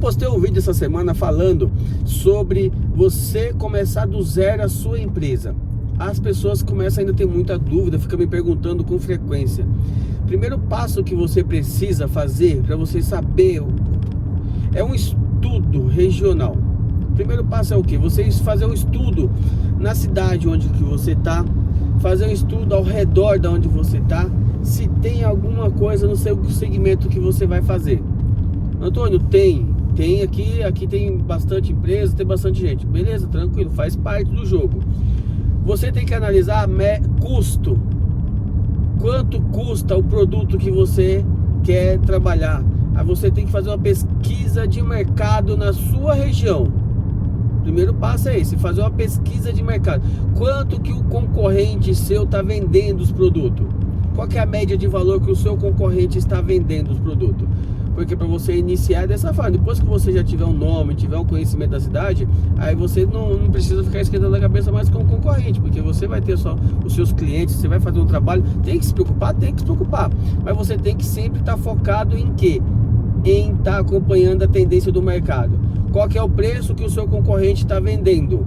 postei um vídeo essa semana falando sobre você começar do zero a sua empresa. As pessoas começam ainda a ter muita dúvida, ficam me perguntando com frequência. Primeiro passo que você precisa fazer para você saber é um estudo regional. Primeiro passo é o que? Você fazer um estudo na cidade onde que você está, fazer um estudo ao redor de onde você está, se tem alguma coisa no seu segmento que você vai fazer. Antônio, tem aqui tem bastante empresa, tem bastante gente. Beleza, tranquilo, faz parte do jogo. Você tem que analisar custo. Quanto custa o produto que você quer trabalhar? Aí você tem que fazer uma pesquisa de mercado na sua região. Primeiro passo é esse, fazer uma pesquisa de mercado. Quanto que o concorrente seu está vendendo os produtos? Qual que é a média de valor que o seu concorrente está vendendo os produtos? Porque para você iniciar dessa forma, depois que você já tiver um nome, tiver um conhecimento da cidade, aí você não precisa ficar esquentando a cabeça mais com o concorrente, porque você vai ter só os seus clientes, você vai fazer um trabalho, tem que se preocupar, mas você tem que sempre estar focado em quê? Em estar acompanhando a tendência do mercado. Qual que é o preço que o seu concorrente está vendendo?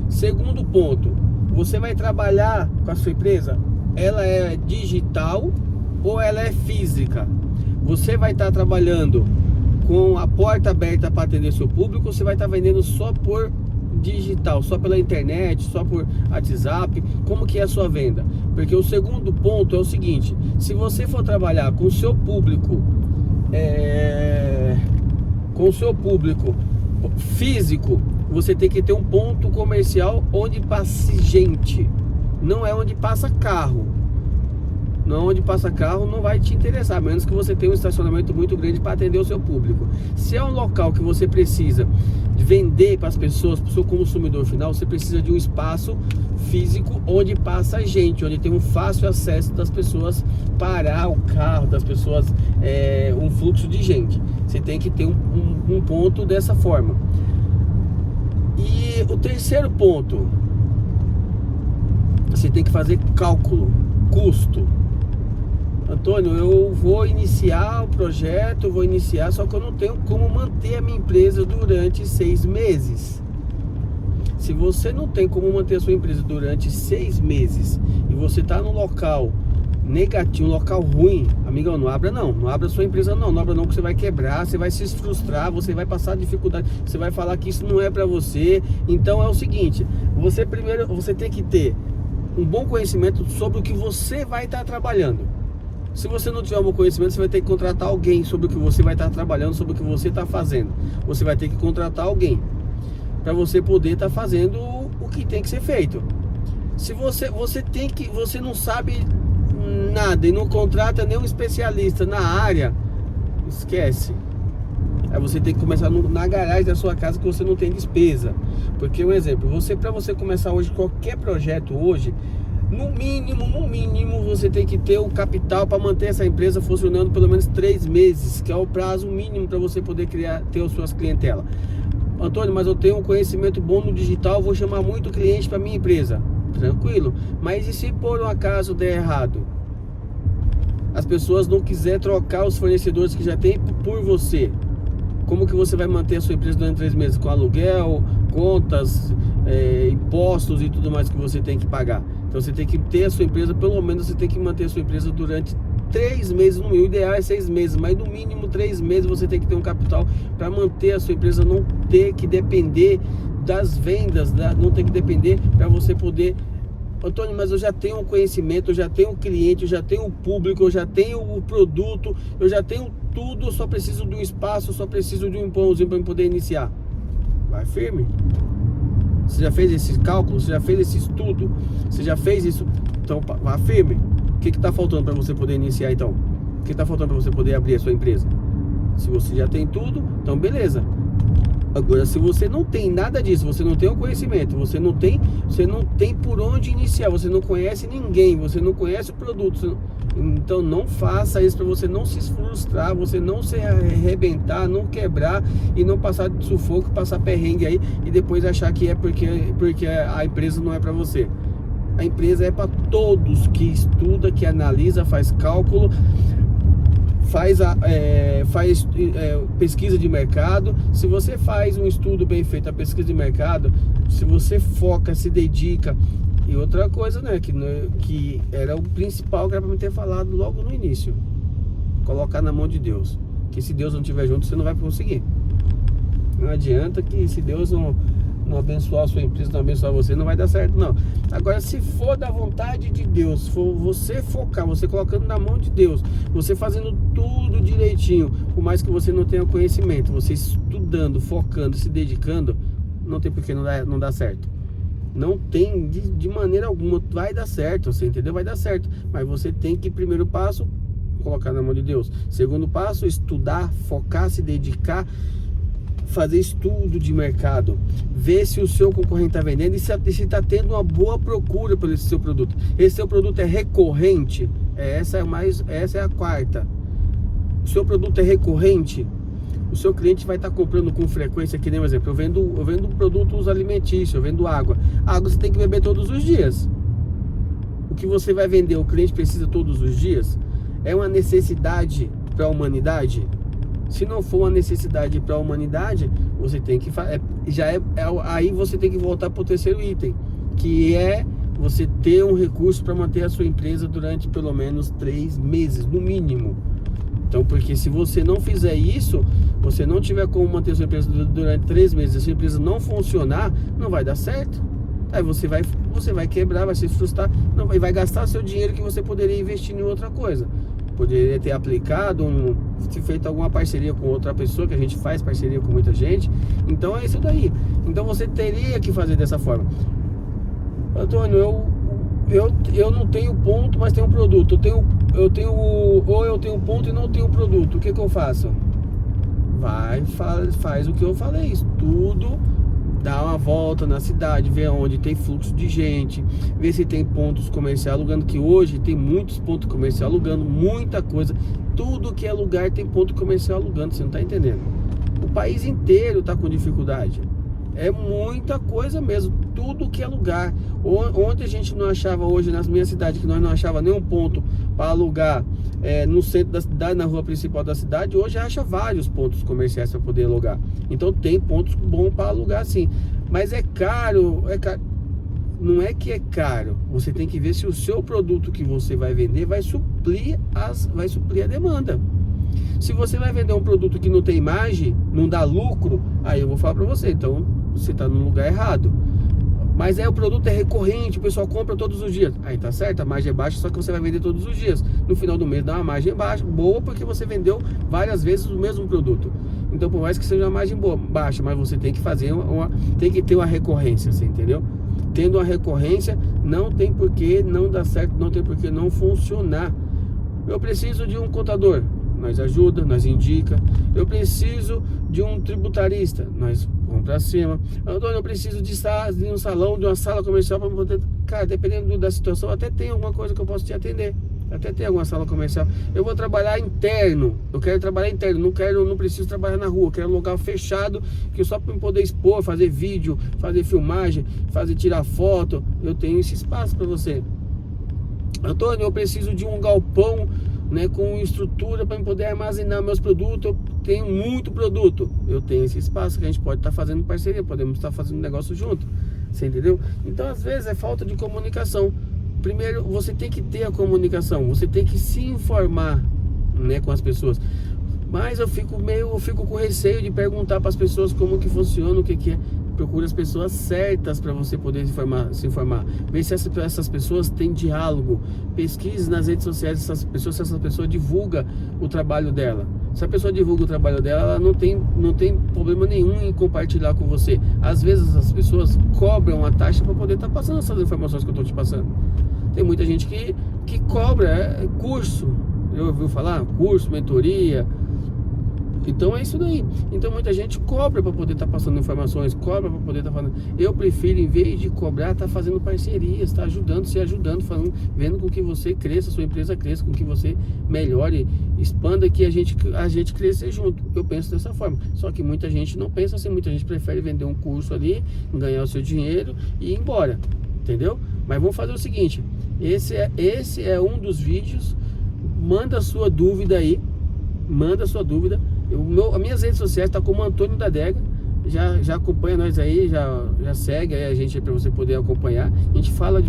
Segundo ponto, você vai trabalhar com a sua empresa, ela é digital ou ela é física? Você vai estar trabalhando com a porta aberta para atender seu público, ou você vai estar vendendo só por digital, só pela internet, só por WhatsApp? Como que é a sua venda? Porque o segundo ponto é o seguinte: se você for trabalhar com o seu público, físico, você tem que ter um ponto comercial onde passe gente, não é onde passa carro. Não, onde passa carro não vai te interessar, a menos que você tenha um estacionamento muito grande para atender o seu público. Se é um local que você precisa de vender para as pessoas, para o seu consumidor final, você precisa de um espaço físico onde passa gente, onde tem um fácil acesso das pessoas parar o carro, das pessoas, um fluxo de gente. Você tem que ter um ponto dessa forma. E o terceiro ponto, você tem que fazer cálculo, custo. Antônio, eu vou iniciar o projeto, só que eu não tenho como manter a minha empresa durante 6 meses. Se você não tem como manter a sua empresa durante 6 meses e você está num local negativo, um local ruim, amigão, não abra a sua empresa não abra não, que você vai quebrar, você vai se frustrar, você vai passar dificuldade, você vai falar que isso não é para você. Então é o seguinte, você tem que ter um bom conhecimento sobre o que você vai estar trabalhando. Se você não tiver um bom conhecimento, você vai ter que contratar alguém sobre o que você vai estar trabalhando, sobre o que você está fazendo. Você vai ter que contratar alguém para você poder estar fazendo o que tem que ser feito. Se você não sabe nada e não contrata nenhum especialista na área, esquece. Aí você tem que começar na garagem da sua casa, que você não tem despesa. Porque, um exemplo, para você começar hoje qualquer projeto hoje, no mínimo você tem que ter o capital para manter essa empresa funcionando pelo menos 3 meses, que é o prazo mínimo para você poder ter as suas clientelas. Antônio, mas eu tenho um conhecimento bom no digital, vou chamar muito cliente para minha empresa. Tranquilo, mas e se por um acaso der errado? As pessoas não quiserem trocar os fornecedores que já tem por você, como que você vai manter a sua empresa durante 3 meses? Com aluguel, contas, impostos e tudo mais que você tem que pagar. Então você tem que ter a sua empresa, pelo menos você tem que manter a sua empresa durante 3 meses, no mínimo. O ideal é 6 meses, mas no mínimo 3 meses você tem que ter um capital para manter a sua empresa, não ter que depender das vendas, não ter que depender para você poder... Antônio, mas eu já tenho o conhecimento, eu já tenho o cliente, eu já tenho o público, eu já tenho o produto, eu já tenho tudo, eu só preciso de um espaço, eu só preciso de um empurrãozinho para poder iniciar. Vai firme. Você já fez esse cálculo? Você já fez esse estudo? Você já fez isso? Então, vá firme. O que está faltando para você poder iniciar, então? O que está faltando para você poder abrir a sua empresa? Se você já tem tudo, então beleza. Agora, se você não tem nada disso, você não tem o conhecimento, você não tem por onde iniciar, você não conhece ninguém, você não conhece o produto, então não faça isso, para você não se frustrar, você não se arrebentar, não quebrar e não passar de sufoco, passar perrengue aí e depois achar que é porque a empresa não é para você. A empresa é para todos que estuda, que analisa, faz cálculo, faz pesquisa de mercado. Se você faz um estudo bem feito, a pesquisa de mercado, se você foca, se dedica. E outra coisa, né, que era o principal que era para me ter falado logo no início: colocar na mão de Deus. Que se Deus não estiver junto, você não vai conseguir. Não adianta que se Deus não abençoar a sua empresa, não abençoar você, não vai dar certo, não. Agora, se for da vontade de Deus, for você focar, você colocando na mão de Deus, você fazendo tudo direitinho, por mais que você não tenha conhecimento, você estudando, focando, se dedicando, não tem por que não dar certo. Não tem, de maneira alguma, vai dar certo, você entendeu? Vai dar certo, mas você tem que, primeiro passo, colocar na mão de Deus. Segundo passo, estudar, focar, se dedicar, fazer estudo de mercado, ver se o seu concorrente está vendendo e se está tendo uma boa procura por esse seu produto. Esse seu produto é recorrente, essa é a quarta. O seu produto é recorrente, o seu cliente vai estar comprando com frequência. Que nem um exemplo, eu vendo produtos alimentícios, eu vendo água. Água você tem que beber todos os dias. O que você vai vender, o cliente precisa todos os dias? É uma necessidade para a humanidade? Se não for uma necessidade para a humanidade, você tem que aí você tem que voltar para o terceiro item, que é você ter um recurso para manter a sua empresa durante pelo menos 3 meses, no mínimo. Então, porque se você não fizer isso, você não tiver como manter a sua empresa durante 3 meses, a sua empresa não funcionar, não vai dar certo. Aí você vai quebrar, vai se frustrar, vai gastar seu dinheiro que você poderia investir em outra coisa. Poderia ter aplicado, feito alguma parceria com outra pessoa, que a gente faz parceria com muita gente. Então é isso daí. Então você teria que fazer dessa forma. Antônio, eu não tenho ponto, mas tenho um produto. Eu tenho ponto e não tenho produto. O que eu faço? Faz o que eu falei, estudo, dá uma volta na cidade, ver onde tem fluxo de gente, ver se tem pontos comerciais alugando, que hoje tem muitos pontos comerciais alugando, muita coisa. Tudo que é lugar tem ponto comercial alugando, você não está entendendo. O país inteiro está com dificuldade. É muita coisa mesmo, tudo que é lugar. Onde a gente não achava hoje na minha cidade, que nós não achava nenhum ponto para alugar no centro da cidade, na rua principal da cidade, hoje acha vários pontos comerciais para poder alugar. Então tem pontos bons para alugar, sim. Mas é caro. Não é que é caro. Você tem que ver se o seu produto que você vai vender vai suprir a demanda. Se você vai vender um produto que não tem margem, não dá lucro, aí eu vou falar para você, então você está no lugar errado. Mas o produto é recorrente, o pessoal compra todos os dias. Aí tá certo, a margem é baixa, só que você vai vender todos os dias. No final do mês dá uma margem baixa, boa, porque você vendeu várias vezes o mesmo produto. Então, por mais que seja uma margem baixa, mas você tem que fazer tem que ter uma recorrência, você entendeu? Tendo uma recorrência, não tem por que não dar certo, não tem por que não funcionar. Eu preciso de um contador, nós ajuda, nós indica. Eu preciso de um tributarista, nós vamos para cima. Antônio, eu preciso de um salão, de uma sala comercial para poder... Cara, dependendo da situação, até tem alguma coisa que eu posso te atender. Até tem alguma sala comercial. Eu vou trabalhar interno. Eu quero trabalhar interno. Não preciso trabalhar na rua. Eu quero um local fechado, que só para poder expor, fazer vídeo, fazer filmagem, tirar foto. Eu tenho esse espaço para você. Antônio, eu preciso de um galpão, né, com estrutura para poder armazenar meus produtos. Eu tenho muito produto. Eu tenho esse espaço que a gente pode estar fazendo parceria, podemos estar fazendo negócio junto. Você entendeu? Então, às vezes, é falta de comunicação. Primeiro, você tem que ter a comunicação, você tem que se informar, né, com as pessoas. Mas eu fico com receio de perguntar para as pessoas como que funciona, o que é. Procure as pessoas certas para você poder se informar. Ver se essas pessoas têm diálogo. Pesquise nas redes sociais se essa pessoa divulga o trabalho dela. Se a pessoa divulga o trabalho dela, ela não tem problema nenhum em compartilhar com você. Às vezes as pessoas cobram uma taxa para poder estar passando essas informações que eu estou te passando. Tem muita gente que cobra curso. Eu ouvi falar? Curso, mentoria. Então é isso daí. Então muita gente cobra para poder estar passando informações, cobra para poder estar falando. Eu prefiro, em vez de cobrar, estar fazendo parcerias, estar se ajudando, falando, vendo com que você cresça, sua empresa cresça, com que você melhore, expanda, que a gente cresça junto. Eu penso dessa forma. Só que muita gente não pensa assim, muita gente prefere vender um curso ali, ganhar o seu dinheiro e ir embora. Entendeu? Mas vamos fazer o seguinte, esse é um dos vídeos. Manda a sua dúvida aí, manda a sua dúvida. As minhas redes sociais tá como Antônio da Adega. Já acompanha nós aí, já segue aí a gente para você poder acompanhar. A gente fala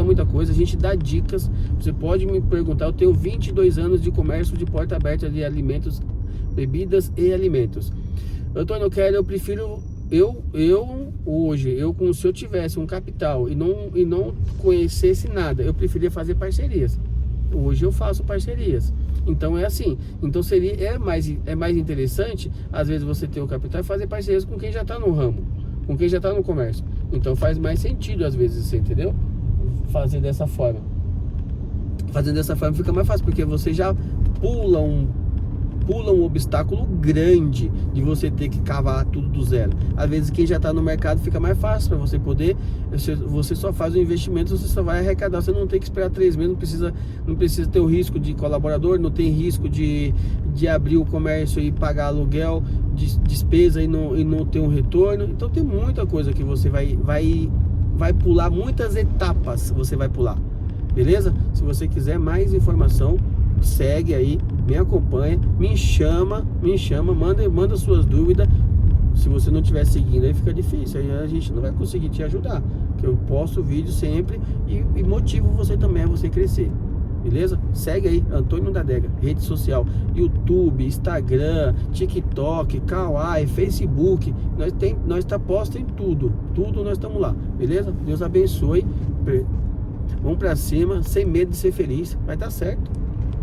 muita coisa, a gente dá dicas. Você pode me perguntar, eu tenho 22 anos de comércio de porta aberta de alimentos, bebidas e alimentos. Antônio, eu prefiro hoje, se eu tivesse um capital e não conhecesse nada, eu preferia fazer parcerias. Hoje eu faço parcerias. Então é assim. Então é mais interessante, às vezes, você ter o capital e fazer parcerias com quem já está no ramo, com quem já está no comércio. Então faz mais sentido, às vezes, você entendeu? Fazer dessa forma. Fazendo dessa forma fica mais fácil, porque você já pula um obstáculo grande de você ter que cavar tudo do zero. Às vezes quem já está no mercado fica mais fácil para você poder, você só faz o investimento, você só vai arrecadar, você não tem que esperar 3 meses, não precisa ter o risco de colaborador, não tem risco de abrir o comércio e pagar aluguel, despesa e não ter um retorno. Então tem muita coisa que você vai pular, muitas etapas você vai pular, beleza? Se você quiser mais informação, segue aí, me acompanha, me chama, manda suas dúvidas. Se você não estiver seguindo, aí fica difícil, aí a gente não vai conseguir te ajudar, porque eu posto vídeo sempre e motivo você também a você crescer, beleza? Segue aí, Antônio da Adega, rede social, YouTube, Instagram, TikTok, Kawaii, Facebook, nós tá posto em tudo nós estamos lá, beleza? Deus abençoe, vamos pra cima, sem medo de ser feliz, vai dar certo.